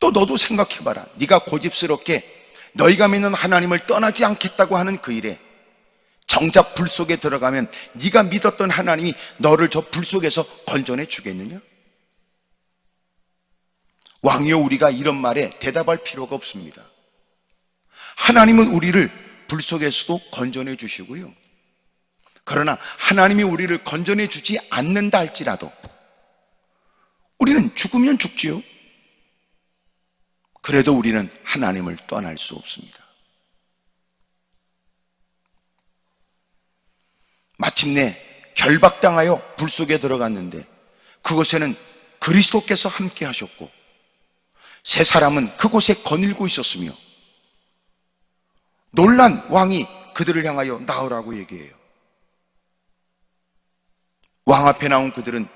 또 너도 생각해봐라. 네가 고집스럽게 너희가 믿는 하나님을 떠나지 않겠다고 하는 그 일에 정작 불 속에 들어가면 네가 믿었던 하나님이 너를 저 불 속에서 건져내 주겠느냐? 왕이여, 우리가 이런 말에 대답할 필요가 없습니다. 하나님은 우리를 불 속에서도 건져내 주시고요. 그러나 하나님이 우리를 건져내 주지 않는다 할지라도 우리는 죽으면 죽지요. 그래도 우리는 하나님을 떠날 수 없습니다. 마침내 결박당하여 불 속에 들어갔는데 그곳에는 그리스도께서 함께 하셨고 세 사람은 그곳에 거닐고 있었으며 놀란 왕이 그들을 향하여 나오라고 얘기해요. 왕 앞에 나온 그들은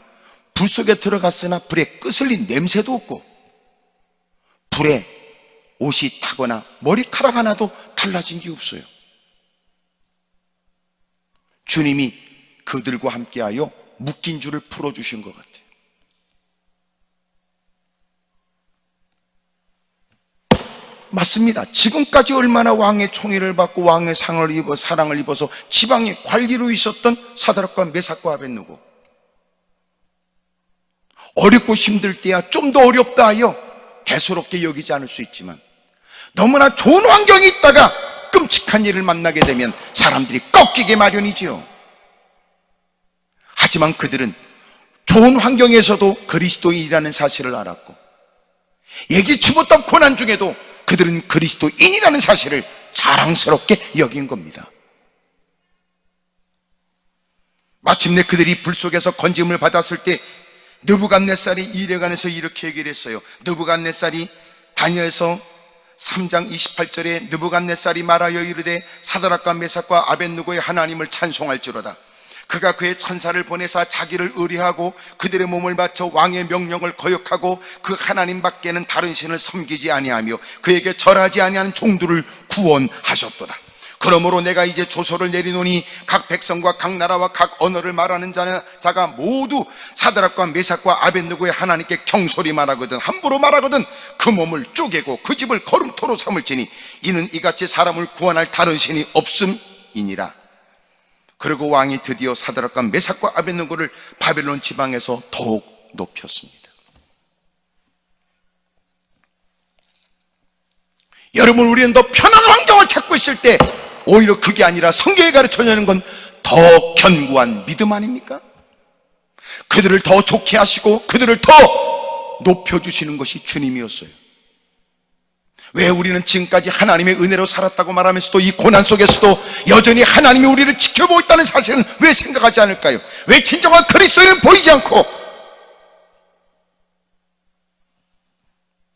불 속에 들어갔으나 불에 끄슬린 냄새도 없고 불에 옷이 타거나 머리카락 하나도 달라진 게 없어요. 주님이 그들과 함께하여 묶인 줄을 풀어주신 것 같아요. 맞습니다. 지금까지 얼마나 왕의 총애를 받고 왕의 상을 입어 사랑을 입어서 지방의 관리로 있었던 사드락과 메삭과 아벳느고, 어렵고 힘들 때야 좀 더 어렵다 하여 대수롭게 여기지 않을 수 있지만 너무나 좋은 환경에 있다가 끔찍한 일을 만나게 되면 사람들이 꺾이게 마련이지요. 하지만 그들은 좋은 환경에서도 그리스도인이라는 사실을 알았고 예기치 못한 고난 중에도 그들은 그리스도인이라는 사실을 자랑스럽게 여긴 겁니다. 마침내 그들이 불 속에서 건짐을 받았을 때 느부갓네살이 이레간에서 이렇게 얘기를 했어요. 느부갓네살이 다니엘서 3장 28절에 느부갓네살이 말하여 이르되 사드락과 메삭과 아벳느고의 하나님을 찬송할지로다. 그가 그의 천사를 보내사 자기를 의뢰하고 그들의 몸을 바쳐 왕의 명령을 거역하고 그 하나님 밖에는 다른 신을 섬기지 아니하며 그에게 절하지 아니하는 종들을 구원하셨도다. 그러므로 내가 이제 조서를 내리노니 각 백성과 각 나라와 각 언어를 말하는 자가 모두 사드락과 메삭과 아벳느고의 하나님께 경솔히 말하거든 함부로 말하거든 그 몸을 쪼개고 그 집을 거름토로 삼을지니 이는 이같이 사람을 구원할 다른 신이 없음이니라. 그리고 왕이 드디어 사드락과 메삭과 아벳느고를 바벨론 지방에서 더욱 높였습니다. 여러분, 우리는 더 편한 환경을 찾고 있을 때 오히려 그게 아니라 성경이 가르쳐주는 건 더 견고한 믿음 아닙니까? 그들을 더 좋게 하시고 그들을 더 높여주시는 것이 주님이었어요. 왜 우리는 지금까지 하나님의 은혜로 살았다고 말하면서도 이 고난 속에서도 여전히 하나님이 우리를 지켜보고 있다는 사실은 왜 생각하지 않을까요? 왜 진정한 그리스도인은 보이지 않고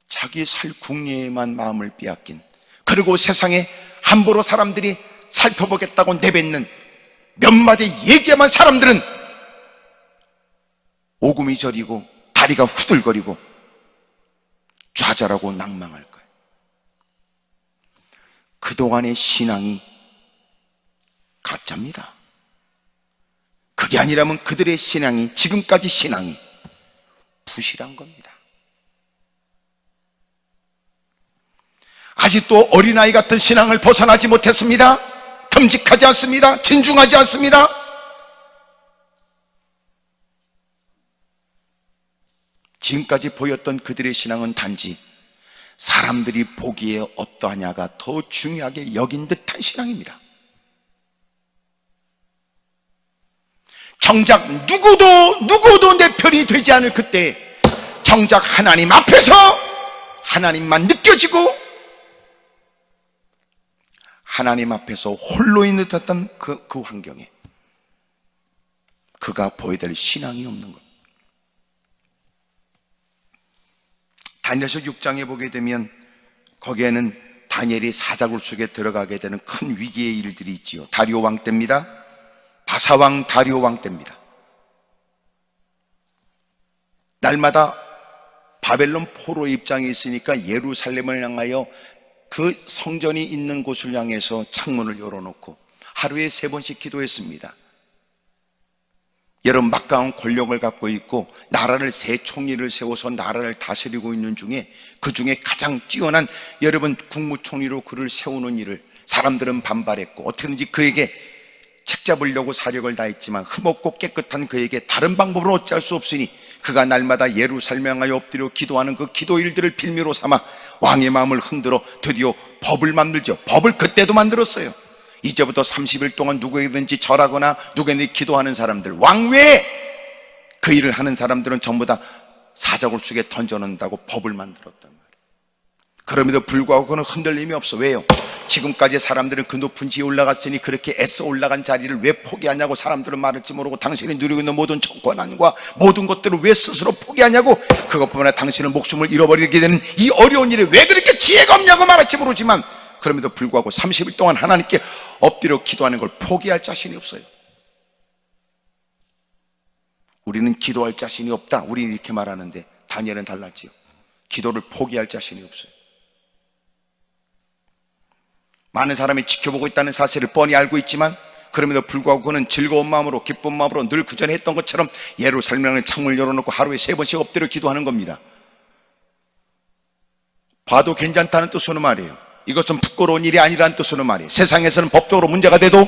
자기의 살 궁리에만 마음을 빼앗긴, 그리고 세상에 함부로 사람들이 살펴보겠다고 내뱉는 몇 마디 얘기만 사람들은 오금이 저리고 다리가 후들거리고 좌절하고 낭망할 거예요. 그동안의 신앙이 가짜입니다. 그게 아니라면 그들의 신앙이, 지금까지 신앙이 부실한 겁니다. 아직도 어린아이 같은 신앙을 벗어나지 못했습니다. 듬직하지 않습니다. 진중하지 않습니다. 지금까지 보였던 그들의 신앙은 단지 사람들이 보기에 어떠하냐가 더 중요하게 여긴 듯한 신앙입니다. 정작 누구도 내 편이 되지 않을 그때 정작 하나님 앞에서 하나님만 느껴지고 하나님 앞에서 홀로 있는 듯한 그 환경에 그가 보여야 될 신앙이 없는 것. 다니엘서 6장에 보게 되면 거기에는 다니엘이 사자굴 속에 들어가게 되는 큰 위기의 일들이 있지요. 다리오 왕 때입니다. 바사왕 다리오 왕 때입니다. 날마다 바벨론 포로 입장에 있으니까 예루살렘을 향하여 그 성전이 있는 곳을 향해서 창문을 열어놓고 하루에 3번씩 기도했습니다. 여러분, 막강한 권력을 갖고 있고 나라를 세 총리를 세워서 나라를 다스리고 있는 중에 그 중에 가장 뛰어난 여러분 국무총리로 그를 세우는 일을 사람들은 반발했고 어떻게든지 그에게 책 잡으려고 사력을 다했지만 흠없고 깨끗한 그에게 다른 방법으로 어찌할 수 없으니 그가 날마다 예루살렘 향하여 엎드려 기도하는 그 기도 일들을 빌미로 삼아 왕의 마음을 흔들어 드디어 법을 만들죠. 법을 그때도 만들었어요. 이제부터 30일 동안 누구에게든지 절하거나 누구에게든지 기도하는 사람들, 왕 외에 그 일을 하는 사람들은 전부 다 사자굴 속에 던져놓는다고 법을 만들었단 말이에요. 그럼에도 불구하고 그는 흔들림이 없어. 왜요? 지금까지 사람들은 그 높은 지에 올라갔으니 그렇게 애써 올라간 자리를 왜 포기하냐고 사람들은 말할지 모르고 당신이 누리고 있는 모든 권한과 모든 것들을 왜 스스로 포기하냐고, 그것뿐만 아니라 당신은 목숨을 잃어버리게 되는 이 어려운 일에 왜 그렇게 지혜가 없냐고 말할지 모르지만 그럼에도 불구하고 30일 동안 하나님께 엎드려 기도하는 걸 포기할 자신이 없어요. 우리는 기도할 자신이 없다, 우리는 이렇게 말하는데 다니엘은 달랐지요. 기도를 포기할 자신이 없어요. 많은 사람이 지켜보고 있다는 사실을 뻔히 알고 있지만 그럼에도 불구하고 그는 즐거운 마음으로 기쁜 마음으로 늘 그전에 했던 것처럼 예루살렘의 창문을 열어놓고 하루에 3번씩 엎드려 기도하는 겁니다. 봐도 괜찮다는 뜻으로 말이에요. 이것은 부끄러운 일이 아니라는 뜻으로 말이에요. 세상에서는 법적으로 문제가 돼도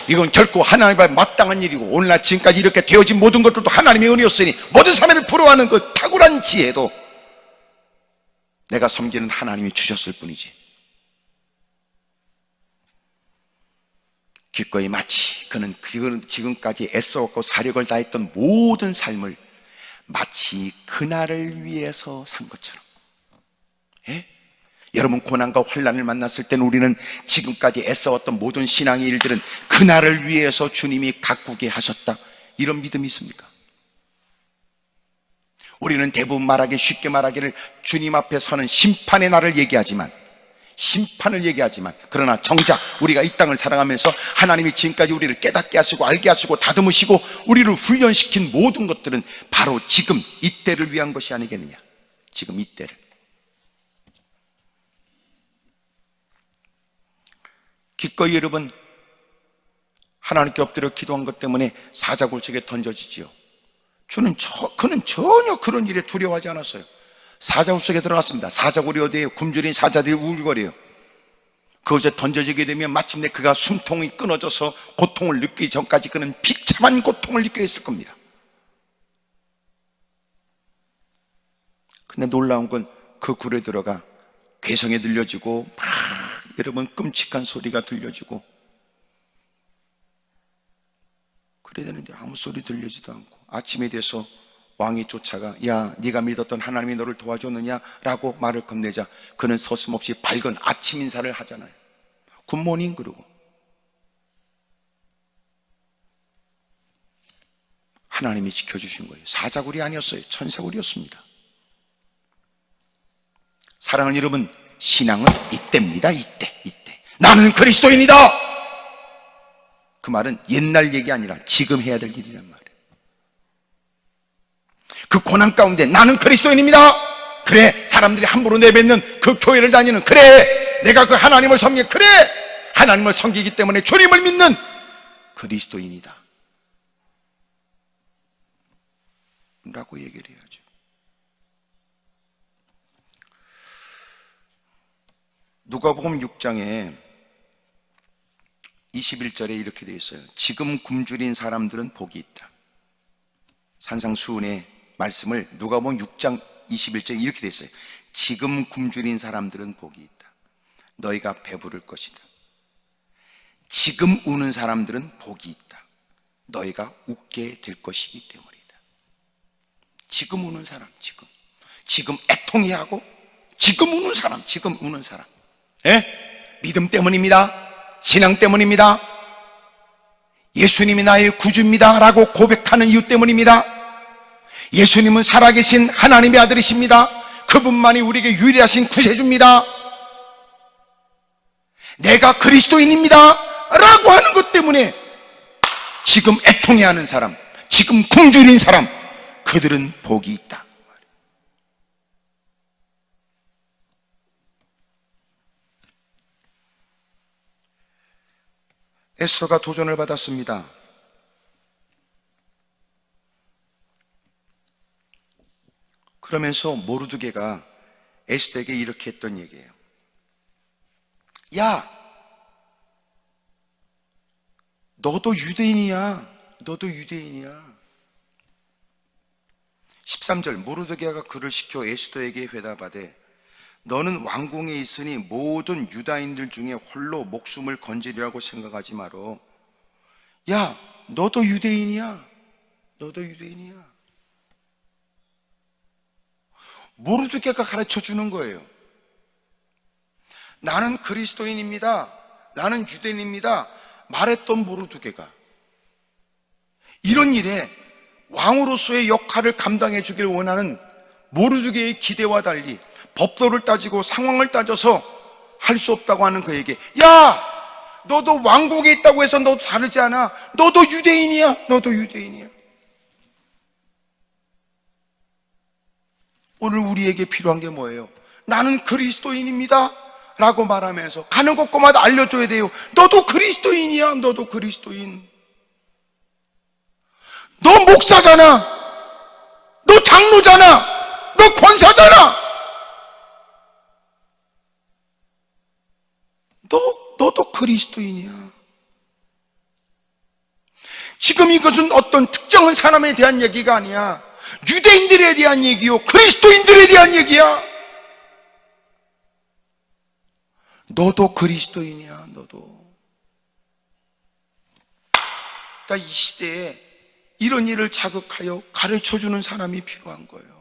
이건 결코 하나님 앞에 마땅한 일이고 오늘날 지금까지 이렇게 되어진 모든 것들도 하나님의 은혜였으니 모든 사람이 부러워하는 그 탁월한 지혜도 내가 섬기는 하나님이 주셨을 뿐이지. 기꺼이 마치 그는 지금까지 애써왔고 사력을 다했던 모든 삶을 마치 그날을 위해서 산 것처럼. 예? 여러분, 고난과 환난을 만났을 때는 우리는 지금까지 애써왔던 모든 신앙의 일들은 그날을 위해서 주님이 가꾸게 하셨다, 이런 믿음이 있습니까? 우리는 대부분 쉽게 말하기를 주님 앞에 서는 심판의 날을 얘기하지만, 그러나 정작 우리가 이 땅을 살아가면서 하나님이 지금까지 우리를 깨닫게 하시고 알게 하시고 다듬으시고 우리를 훈련시킨 모든 것들은 바로 지금 이때를 위한 것이 아니겠느냐. 지금 이때를. 기꺼이 여러분 하나님께 엎드려 기도한 것 때문에 사자굴 속에 던져지지요. 그는 전혀 그런 일에 두려워하지 않았어요. 사자굴 속에 들어갔습니다. 사자굴이 어디에요? 굶주린 사자들이 울거려요. 그것에 던져지게 되면 마침내 그가 숨통이 끊어져서 고통을 느끼기 전까지 그는 비참한 고통을 느껴 있을 겁니다. 근데 놀라운 건 그 굴에 들어가 괴성이 들려지고 막 여러분 끔찍한 소리가 들려지고 그래야 되는데 아무 소리 들려지도 않고 아침에 돼서 왕이 쫓아가 야 네가 믿었던 하나님이 너를 도와줬느냐? 라고 말을 건네자 그는 서슴없이 밝은 아침 인사를 하잖아요. 굿모닝. 그러고 하나님이 지켜주신 거예요. 사자굴이 아니었어요. 천사굴이었습니다. 사랑하는 여러분, 신앙은 이때입니다. 이때 나는 그리스도인이다. 그 말은 옛날 얘기 아니라 지금 해야 될 일이란 말이에요. 그 고난 가운데 나는 그리스도인입니다. 그래, 사람들이 함부로 내뱉는 그 교회를 다니는, 그래, 내가 그 하나님을 섬기, 그래, 하나님을 섬기기 때문에 주님을 믿는 그리스도인이다 라고 얘기를 해야죠. 누가복음 6장에 21절에 이렇게 되어 있어요. 지금 굶주린 사람들은 복이 있다. 산상수훈의 말씀을 누가복음 6장 21절에 이렇게 되어 있어요. 지금 굶주린 사람들은 복이 있다. 너희가 배부를 것이다. 지금 우는 사람들은 복이 있다. 너희가 웃게 될 것이기 때문이다. 지금 우는 사람, 지금 애통해하고 지금 우는 사람, 예? 믿음 때문입니다. 신앙 때문입니다. 예수님이 나의 구주입니다 라고 고백하는 이유 때문입니다. 예수님은 살아계신 하나님의 아들이십니다. 그분만이 우리에게 유일하신 구세주입니다. 내가 그리스도인입니다 라고 하는 것 때문에 지금 애통해하는 사람, 지금 굶주린 사람, 그들은 복이 있다. 에스더가 도전을 받았습니다. 그러면서 모르드게가 에스더에게 이렇게 했던 얘기예요. 야, 너도 유대인이야. 13절, 모르드게가 그를 시켜 에스더에게 회답하되 너는 왕궁에 있으니 모든 유다인들 중에 홀로 목숨을 건지리라고 생각하지 마라. 야, 너도 유대인이야. 모르드게가 가르쳐 주는 거예요. 나는 그리스도인입니다. 나는 유대인입니다. 말했던 모르드게가 이런 일에 왕으로서의 역할을 감당해 주길 원하는 모르드게의 기대와 달리 법도를 따지고 상황을 따져서 할 수 없다고 하는 그에게, 야, 너도 왕국에 있다고 해서 너도 다르지 않아. 너도 유대인이야. 오늘 우리에게 필요한 게 뭐예요? 나는 그리스도인입니다 라고 말하면서 가는 곳곳마다 알려줘야 돼요. 너도 그리스도인이야. 너 목사잖아. 너 장로잖아. 너 권사잖아. 너도 그리스도인이야. 지금 이것은 어떤 특정한 사람에 대한 얘기가 아니야. 유대인들에 대한 얘기요, 그리스도인들에 대한 얘기야. 너도 그리스도인이야. 그러니까 이 시대에 이런 일을 자극하여 가르쳐주는 사람이 필요한 거예요.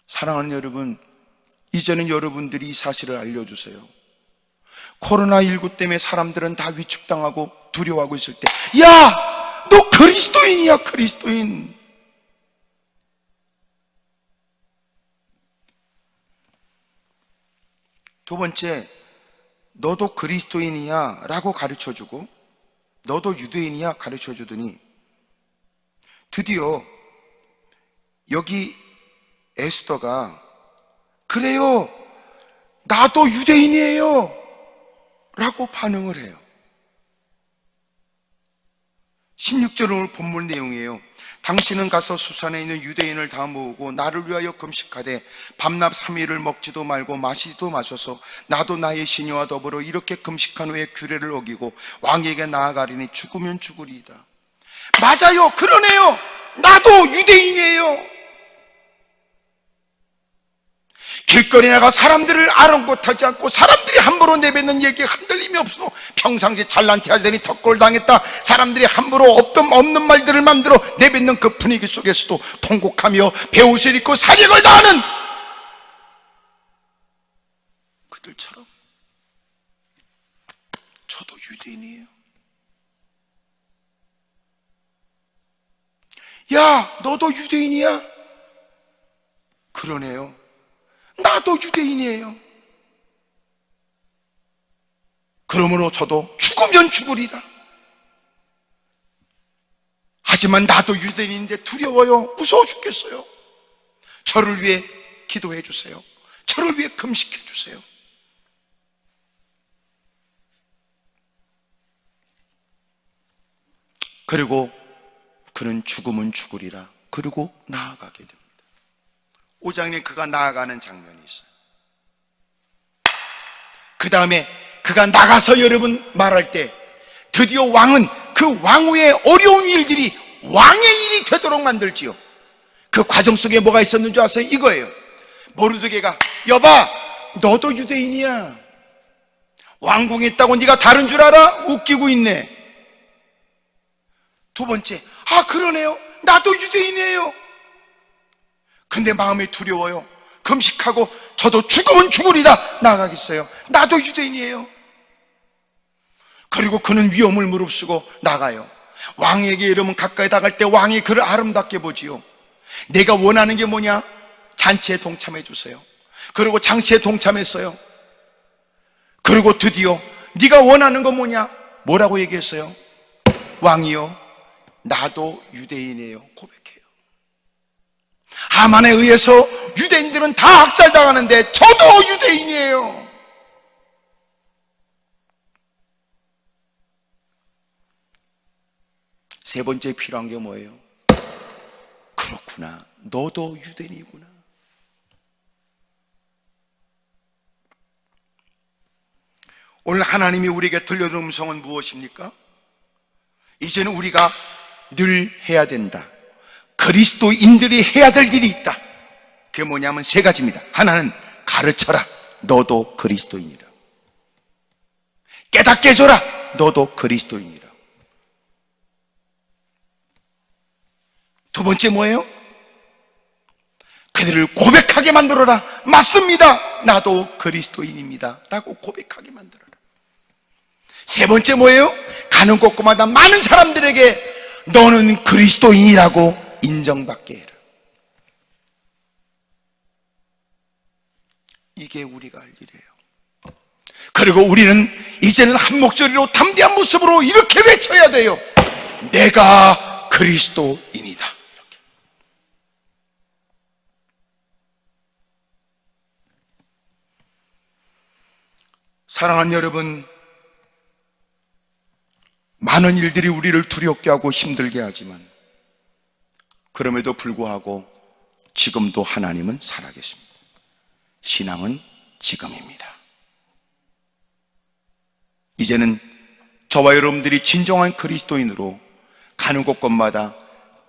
사랑하는 여러분, 이제는 여러분들이 이 사실을 알려주세요. 코로나19 때문에 사람들은 다 위축당하고 두려워하고 있을 때, 야, 너 그리스도인이야. 두 번째, 너도 그리스도인이야 라고 가르쳐주고 너도 유대인이야 가르쳐주더니 드디어 여기 에스더가 그래요, 나도 유대인이에요 라고 반응을 해요. 16절 오늘 본문 내용이에요. 당신은 가서 수산에 있는 유대인을 다 모으고 나를 위하여 금식하되 밤낮 3일을 먹지도 말고 마시지도 마셔서 나도 나의 시녀와 더불어 이렇게 금식한 후에 규례를 어기고 왕에게 나아가리니 죽으면 죽으리이다. 맞아요. 그러네요. 나도 유대인이에요. 길거리 나가 사람들을 아랑곳하지 않고 사람들이 함부로 내뱉는 얘기에 흔들림이 없어도 평상시 잘난 티하더니 턱골 당했다, 사람들이 함부로 없는 말들을 만들어 내뱉는 그 분위기 속에서도 통곡하며 배옷을 입고 사력을 다하는 그들처럼 저도 유대인이에요. 야, 너도 유대인이야? 그러네요. 나도 유대인이에요. 그러므로 저도 죽으면 죽으리라. 하지만 나도 유대인인데 두려워요. 무서워 죽겠어요. 저를 위해 기도해 주세요. 저를 위해 금식해 주세요. 그리고 그는 죽으면 죽으리라. 그리고 나아가게 됩니다. 5장에 그가 나아가는 장면이 있어요. 그 다음에 그가 나가서 여러분 말할 때 드디어 왕은 그 왕후의 어려운 일들이 왕의 일이 되도록 만들지요. 그 과정 속에 뭐가 있었는 줄 아세요? 이거예요. 모르드게가 여봐, 너도 유대인이야. 왕궁에 있다고 네가 다른 줄 알아? 웃기고 있네. 두 번째, 아 그러네요. 나도 유대인이에요. 근데 마음이 두려워요. 금식하고 저도 죽으면 죽으리다 나아가겠어요. 나도 유대인이에요. 그리고 그는 위험을 무릅쓰고 나가요. 왕에게 이러면 가까이 다갈 때 왕이 그를 아름답게 보지요. 내가 원하는 게 뭐냐? 잔치에 동참해 주세요. 그리고 장치에 동참했어요. 그리고 드디어 네가 원하는 건 뭐냐? 뭐라고 얘기했어요? 왕이요, 나도 유대인이에요. 고백해요. 하만에 의해서 유대인들은 다 학살당하는데 저도 유대인이에요. 세 번째 필요한 게 뭐예요? 그렇구나, 너도 유대인이구나. 오늘 하나님이 우리에게 들려주는 음성은 무엇입니까? 이제는 우리가 늘 해야 된다, 그리스도인들이 해야 될 일이 있다. 그게 뭐냐면 세 가지입니다. 하나는 가르쳐라, 너도 그리스도인이라. 깨닫게 해줘라, 너도 그리스도인이라. 두 번째 뭐예요? 그들을 고백하게 만들어라. 맞습니다, 나도 그리스도인입니다 라고 고백하게 만들어라. 세 번째 뭐예요? 가는 곳곳마다 많은 사람들에게 너는 그리스도인이라고 인정받게 해라. 이게 우리가 할 일이에요. 그리고 우리는 이제는 한 목소리로 담대한 모습으로 이렇게 외쳐야 돼요. 내가 그리스도인이다. 이렇게. 사랑하는 여러분, 많은 일들이 우리를 두렵게 하고 힘들게 하지만 그럼에도 불구하고 지금도 하나님은 살아계십니다. 신앙은 지금입니다. 이제는 저와 여러분들이 진정한 그리스도인으로 가는 곳곳마다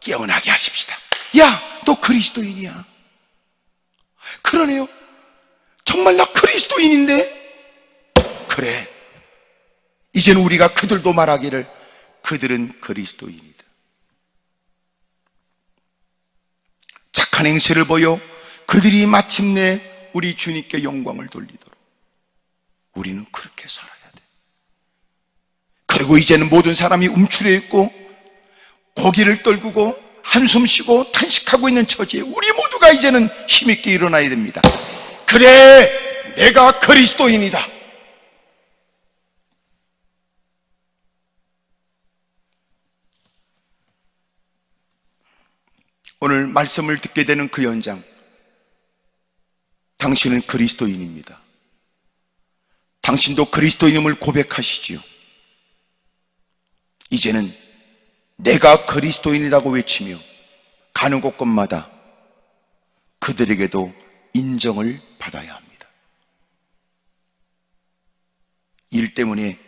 깨어나게 하십시다. 야, 너 그리스도인이야. 그러네요. 정말 나 그리스도인인데? 그래. 이제는 우리가 그들도 말하기를 그들은 그리스도인이다. 착한 행실을 보여 그들이 마침내 우리 주님께 영광을 돌리도록 우리는 그렇게 살아야 돼. 그리고 이제는 모든 사람이 움츠려 있고 고개를 떨구고 한숨 쉬고 탄식하고 있는 처지에 우리 모두가 이제는 힘있게 일어나야 됩니다. 그래, 내가 그리스도인이다. 오늘 말씀을 듣게 되는 그 현장, 당신은 그리스도인입니다. 당신도 그리스도인임을 고백하시지요. 이제는 내가 그리스도인이라고 외치며 가는 곳곳마다 그들에게도 인정을 받아야 합니다. 일 때문에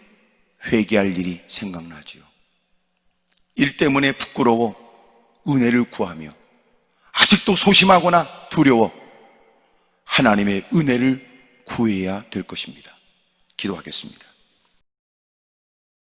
회개할 일이 생각나지요. 일 때문에 부끄러워 은혜를 구하며 아직도 소심하거나 두려워 하나님의 은혜를 구해야 될 것입니다. 기도하겠습니다.